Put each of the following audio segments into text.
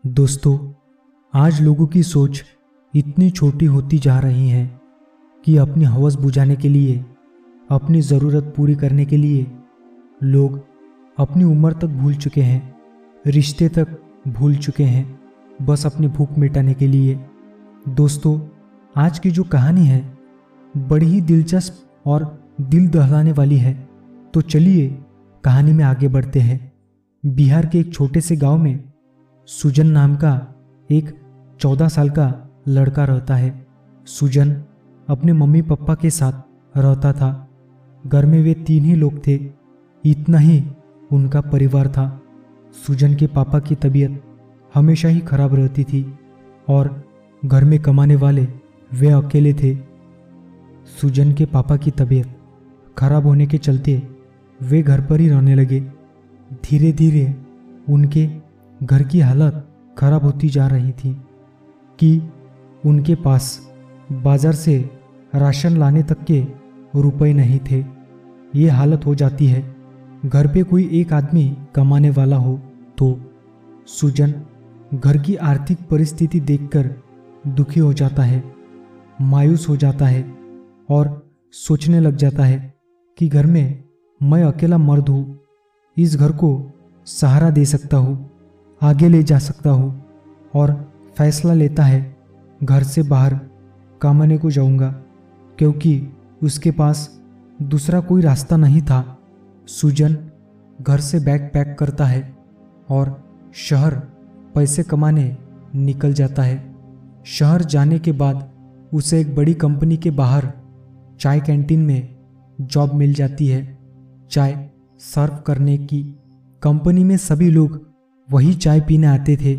दोस्तों, आज लोगों की सोच इतनी छोटी होती जा रही है कि अपनी हवस बुझाने के लिए, अपनी ज़रूरत पूरी करने के लिए लोग अपनी उम्र तक भूल चुके हैं, रिश्ते तक भूल चुके हैं, बस अपनी भूख मिटाने के लिए। दोस्तों, आज की जो कहानी है बड़ी ही दिलचस्प और दिल दहलाने वाली है। तो चलिए कहानी में आगे बढ़ते हैं। बिहार के एक छोटे से गांव में सुजन नाम का एक 14 साल का लड़का रहता है। सुजन अपने मम्मी पापा के साथ रहता था। घर में वे 3 ही लोग थे, इतना ही उनका परिवार था। सुजन के पापा की तबीयत हमेशा ही खराब रहती थी और घर में कमाने वाले वे अकेले थे। सुजन के पापा की तबीयत खराब होने के चलते वे घर पर ही रहने लगे। धीरे धीरे उनके घर की हालत खराब होती जा रही थी कि उनके पास बाजार से राशन लाने तक के रुपए नहीं थे। ये हालत हो जाती है घर पे कोई एक आदमी कमाने वाला हो तो। सुजन घर की आर्थिक परिस्थिति देखकर दुखी हो जाता है, मायूस हो जाता है और सोचने लग जाता है कि घर में मैं अकेला मर्द हूँ, इस घर को सहारा दे सकता हूँ, आगे ले जा सकता हूँ। और फैसला लेता है घर से बाहर कमाने को जाऊँगा, क्योंकि उसके पास दूसरा कोई रास्ता नहीं था। सुजन घर से बैग पैक करता है और शहर पैसे कमाने निकल जाता है। शहर जाने के बाद उसे एक बड़ी कंपनी के बाहर चाय कैंटीन में जॉब मिल जाती है, चाय सर्व करने की। कंपनी में सभी लोग वही चाय पीने आते थे।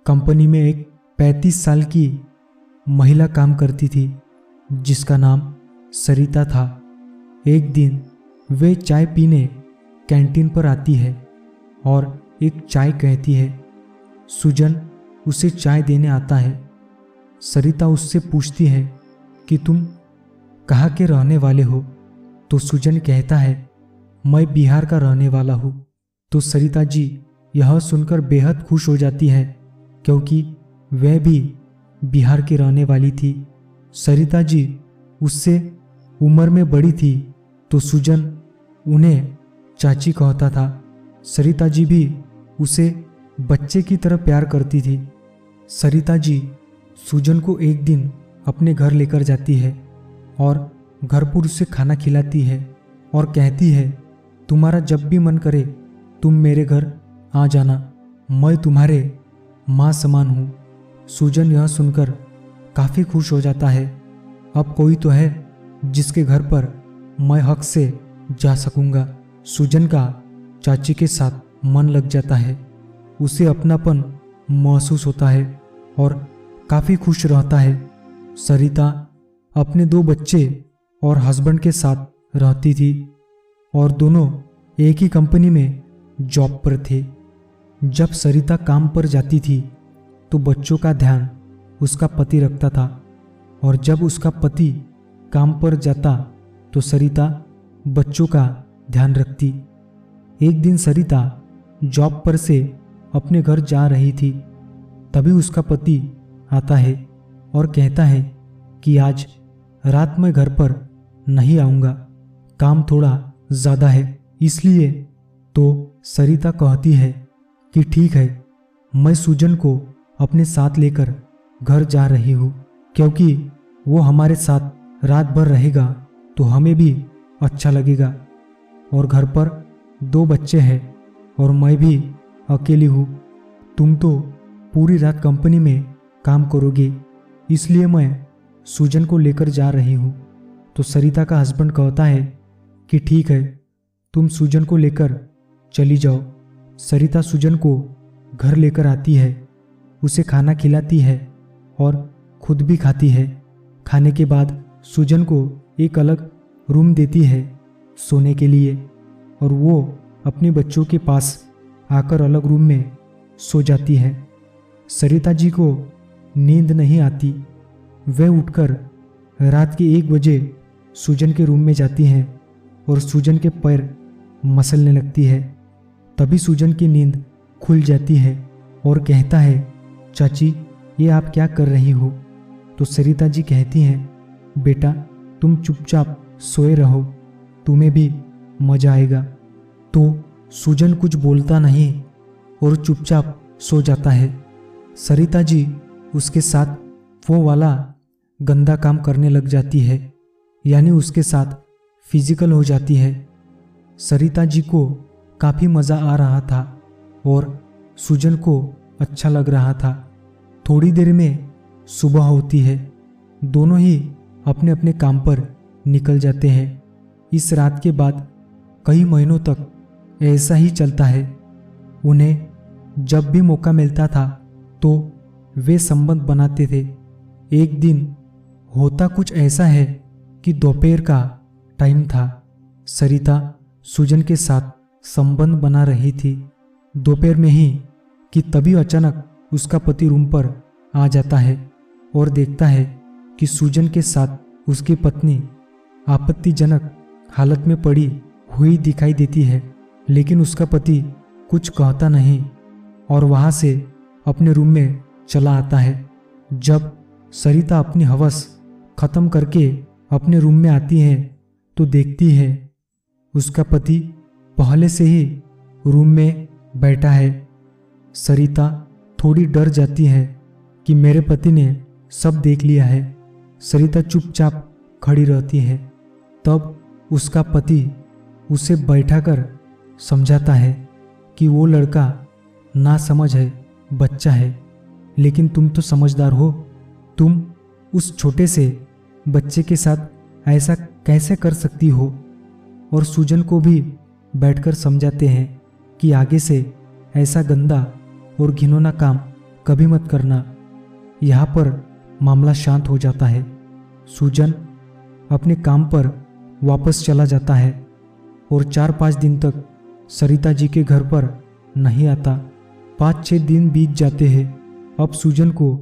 कंपनी में एक 35 साल की महिला काम करती थी जिसका नाम सरिता था। एक दिन वे चाय पीने कैंटीन पर आती है और एक चाय कहती है। सुजन उसे चाय देने आता है। सरिता उससे पूछती है कि तुम कहाँ के रहने वाले हो? तो सुजन कहता है, मैं बिहार का रहने वाला हूँ। तो सरिता जी यह सुनकर बेहद खुश हो जाती है, क्योंकि वह भी बिहार की रहने वाली थी। सरिता जी उससे उम्र में बड़ी थी तो सुजन उन्हें चाची कहता था। सरिता जी भी उसे बच्चे की तरह प्यार करती थी। सरिता जी सुजन को एक दिन अपने घर लेकर जाती है और घर पर उसे खाना खिलाती है और कहती है, तुम्हारा जब भी मन करे तुम मेरे घर आ जाना, मैं तुम्हारे माँ समान हूँ। सुजन यह सुनकर काफ़ी खुश हो जाता है। अब कोई तो है जिसके घर पर मैं हक से जा सकूँगा। सुजन का चाची के साथ मन लग जाता है, उसे अपनापन महसूस होता है और काफ़ी खुश रहता है। सरिता अपने 2 बच्चे और हस्बैंड के साथ रहती थी और दोनों एक ही कंपनी में जॉब पर थे। जब सरिता काम पर जाती थी तो बच्चों का ध्यान उसका पति रखता था और जब उसका पति काम पर जाता तो सरिता बच्चों का ध्यान रखती। एक दिन सरिता जॉब पर से अपने घर जा रही थी, तभी उसका पति आता है और कहता है कि आज रात में घर पर नहीं आऊँगा, काम थोड़ा ज़्यादा है इसलिए। तो सरिता कहती है कि ठीक है, मैं सुजन को अपने साथ लेकर घर जा रही हूँ, क्योंकि वो हमारे साथ रात भर रहेगा तो हमें भी अच्छा लगेगा। और घर पर 2 बच्चे हैं और मैं भी अकेली हूँ। तुम तो पूरी रात कंपनी में काम करोगे, इसलिए मैं सुजन को लेकर जा रही हूँ। तो सरिता का हस्बैंड कहता है कि ठीक है, तुम सुजन को लेकर चली जाओ। सरिता सुजन को घर लेकर आती है, उसे खाना खिलाती है और खुद भी खाती है। खाने के बाद सुजन को एक अलग रूम देती है सोने के लिए और वो अपने बच्चों के पास आकर अलग रूम में सो जाती है। सरिता जी को नींद नहीं आती। वह उठकर रात के 1 बजे सुजन के रूम में जाती हैं और सुजन के पैर मसलने लगती है। तभी सुजन की नींद खुल जाती है और कहता है चाची, ये आप क्या कर रही हो? तो सरिता जी कहती हैं, बेटा तुम चुपचाप सोए रहो, तुम्हें भी मजा आएगा। तो सुजन कुछ बोलता नहीं और चुपचाप सो जाता है। सरिता जी उसके साथ वो वाला गंदा काम करने लग जाती है, यानी उसके साथ फिजिकल हो जाती है। सरिता जी को काफ़ी मज़ा आ रहा था और सुजन को अच्छा लग रहा था। थोड़ी देर में सुबह होती है। दोनों ही अपने अपने काम पर निकल जाते हैं। इस रात के बाद कई महीनों तक ऐसा ही चलता है। उन्हें जब भी मौका मिलता था तो वे संबंध बनाते थे। एक दिन होता कुछ ऐसा है कि दोपहर का टाइम था। सरिता सुजन के साथ संबंध बना रही थी दोपहर में ही कि तभी अचानक उसका पति रूम पर आ जाता है और देखता है कि सुजन के साथ उसकी पत्नी आपत्तिजनक हालत में पड़ी हुई दिखाई देती है। लेकिन उसका पति कुछ कहता नहीं और वहाँ से अपने रूम में चला आता है। जब सरिता अपनी हवस खत्म करके अपने रूम में आती है तो देखती है उसका पति पहले से ही रूम में बैठा है। सरिता थोड़ी डर जाती है कि मेरे पति ने सब देख लिया है। सरिता चुपचाप खड़ी रहती है। तब उसका पति उसे बैठाकर समझाता है कि वो लड़का नासमझ है, बच्चा है, लेकिन तुम तो समझदार हो। तुम उस छोटे से बच्चे के साथ ऐसा कैसे कर सकती हो? और सुजन को भी बैठकर समझाते हैं कि आगे से ऐसा गंदा और घिनौना काम कभी मत करना। यहाँ पर मामला शांत हो जाता है। सुजन अपने काम पर वापस चला जाता है और 4-5 दिन तक सरिता जी के घर पर नहीं आता। 5-6 दिन बीत जाते हैं। अब सुजन को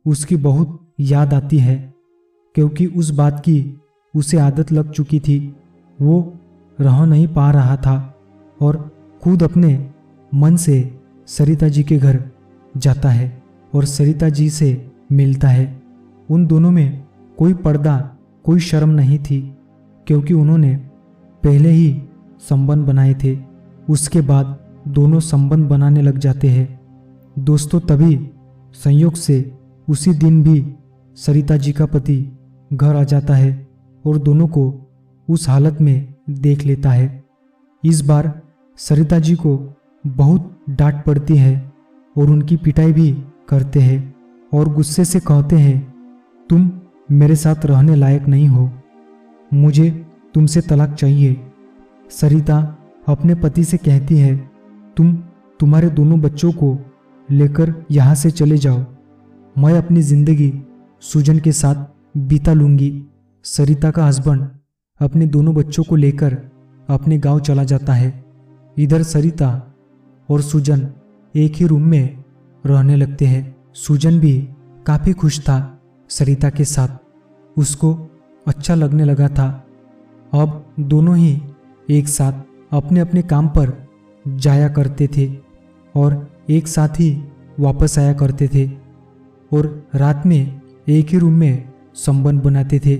उसकी बहुत याद आती है, क्योंकि उस बात की उसे आदत लग चुकी थी। वो रह नहीं पा रहा था और खुद अपने मन से सरिता जी के घर जाता है और सरिता जी से मिलता है। उन दोनों में कोई पर्दा, कोई शर्म नहीं थी, क्योंकि उन्होंने पहले ही संबंध बनाए थे। उसके बाद दोनों संबंध बनाने लग जाते हैं। दोस्तों, तभी संयोग से उसी दिन भी सरिता जी का पति घर आ जाता है और दोनों को उस हालत में देख लेता है। इस बार सरिता जी को बहुत डांट पड़ती है और उनकी पिटाई भी करते हैं और गुस्से से कहते हैं, तुम मेरे साथ रहने लायक नहीं हो, मुझे तुमसे तलाक चाहिए। सरिता अपने पति से कहती है, तुम्हारे दोनों बच्चों को लेकर यहाँ से चले जाओ, मैं अपनी जिंदगी सुजन के साथ बिता लूंगी। सरिता का हस्बैंड अपने दोनों बच्चों को लेकर अपने गांव चला जाता है। इधर सरिता और सुजन एक ही रूम में रहने लगते हैं। सुजन भी काफ़ी खुश था सरिता के साथ, उसको अच्छा लगने लगा था। अब दोनों ही एक साथ अपने अपने काम पर जाया करते थे और एक साथ ही वापस आया करते थे और रात में एक ही रूम में संबंध बनाते थे।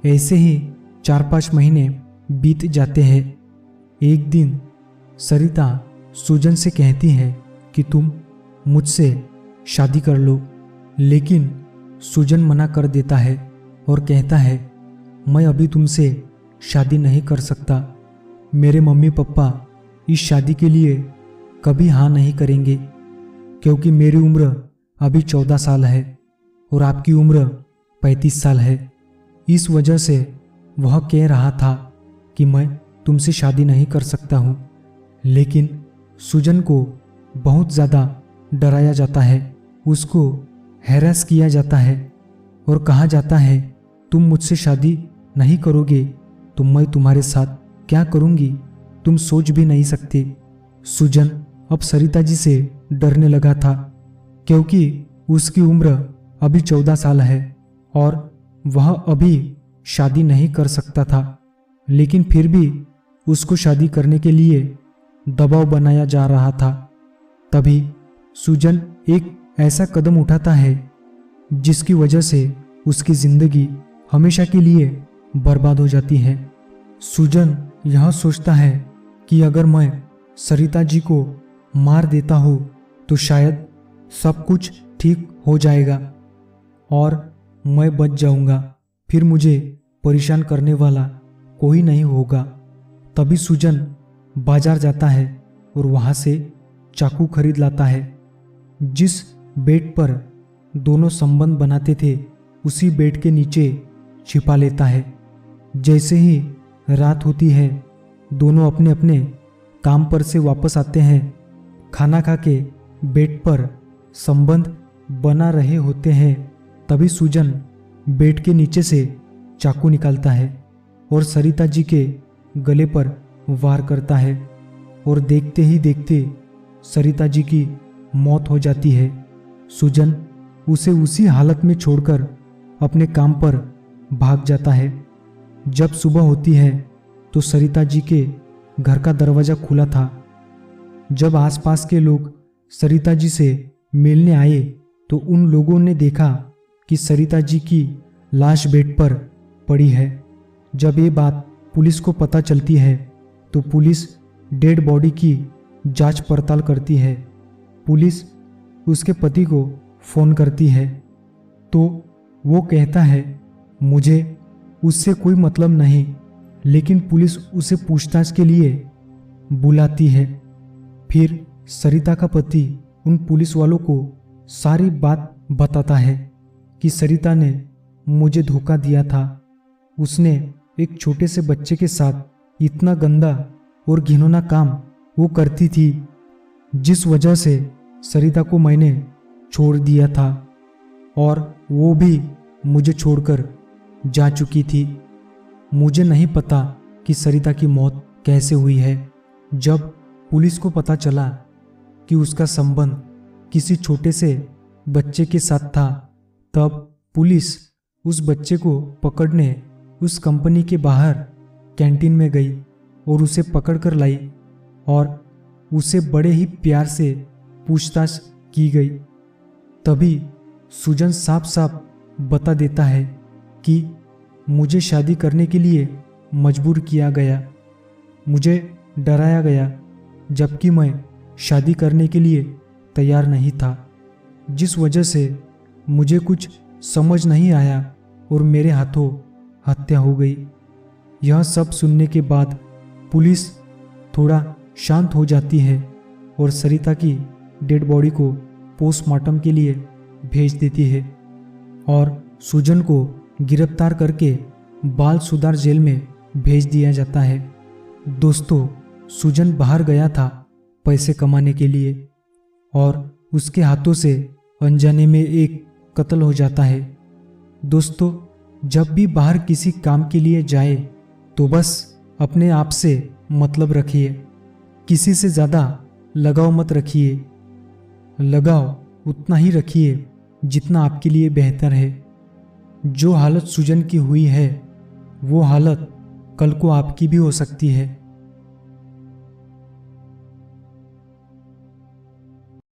ऐसे ही 4-5 महीने बीत जाते हैं। एक दिन सरिता सुजन से कहती है कि तुम मुझसे शादी कर लो, लेकिन सुजन मना कर देता है और कहता है, मैं अभी तुमसे शादी नहीं कर सकता। मेरे मम्मी पापा इस शादी के लिए कभी हाँ नहीं करेंगे, क्योंकि मेरी उम्र अभी 14 साल है और आपकी उम्र 35 साल है। इस वजह से वह कह रहा था कि मैं तुमसे शादी नहीं कर सकता हूँ। लेकिन सुजन को बहुत ज़्यादा डराया जाता है, उसको हैरास किया जाता है और कहा जाता है, तुम मुझसे शादी नहीं करोगे तो मैं तुम्हारे साथ क्या करूँगी, तुम सोच भी नहीं सकते। सुजन अब सरिता जी से डरने लगा था, क्योंकि उसकी उम्र अभी 14 साल है और वह अभी शादी नहीं कर सकता था। लेकिन फिर भी उसको शादी करने के लिए दबाव बनाया जा रहा था। तभी सुजन एक ऐसा कदम उठाता है जिसकी वजह से उसकी जिंदगी हमेशा के लिए बर्बाद हो जाती है। सुजन यह सोचता है कि अगर मैं सरिता जी को मार देता हूँ तो शायद सब कुछ ठीक हो जाएगा और मैं बच जाऊंगा, फिर मुझे परेशान करने वाला कोई नहीं होगा। तभी सुजन बाजार जाता है और वहाँ से चाकू खरीद लाता है। जिस बेड पर दोनों संबंध बनाते थे उसी बेड के नीचे छिपा लेता है। जैसे ही रात होती है दोनों अपने अपने काम पर से वापस आते हैं। खाना खा के बेड पर संबंध बना रहे होते हैं तभी सुजन बेड के नीचे से चाकू निकालता है और सरिता जी के गले पर वार करता है और देखते ही देखते सरिता जी की मौत हो जाती है। सुजन उसे उसी हालत में छोड़कर अपने काम पर भाग जाता है। जब सुबह होती है तो सरिता जी के घर का दरवाज़ा खुला था। जब आसपास के लोग सरिता जी से मिलने आए तो उन लोगों ने देखा कि सरिता जी की लाश बेड पर पड़ी है। जब ये बात पुलिस को पता चलती है तो पुलिस डेड बॉडी की जांच पड़ताल करती है। पुलिस उसके पति को फ़ोन करती है तो वो कहता है मुझे उससे कोई मतलब नहीं, लेकिन पुलिस उसे पूछताछ के लिए बुलाती है। फिर सरिता का पति उन पुलिस वालों को सारी बात बताता है कि सरिता ने मुझे धोखा दिया था। उसने एक छोटे से बच्चे के साथ इतना गंदा और घिनौना काम वो करती थी जिस वजह से सरिता को मैंने छोड़ दिया था और वो भी मुझे छोड़कर जा चुकी थी। मुझे नहीं पता कि सरिता की मौत कैसे हुई है। जब पुलिस को पता चला कि उसका संबंध किसी छोटे से बच्चे के साथ था तब पुलिस उस बच्चे को पकड़ने उस कंपनी के बाहर कैंटीन में गई और उसे पकड़ कर लाई और उसे बड़े ही प्यार से पूछताछ की गई। तभी सुजन साफ साफ बता देता है कि मुझे शादी करने के लिए मजबूर किया गया, मुझे डराया गया, जबकि मैं शादी करने के लिए तैयार नहीं था, जिस वजह से मुझे कुछ समझ नहीं आया और मेरे हाथों हत्या हो गई। यह सब सुनने के बाद पुलिस थोड़ा शांत हो जाती है और सरिता की डेड बॉडी को पोस्टमार्टम के लिए भेज देती है और सुजन को गिरफ्तार करके बाल सुधार जेल में भेज दिया जाता है। दोस्तों, सुजन बाहर गया था पैसे कमाने के लिए और उसके हाथों से अनजाने में एक कत्ल हो जाता है। दोस्तों, जब भी बाहर किसी काम के लिए जाए तो बस अपने आप से मतलब रखिए, किसी से ज़्यादा लगाव मत रखिए। लगाव उतना ही रखिए जितना आपके लिए बेहतर है। जो हालत सुजन की हुई है वो हालत कल को आपकी भी हो सकती है।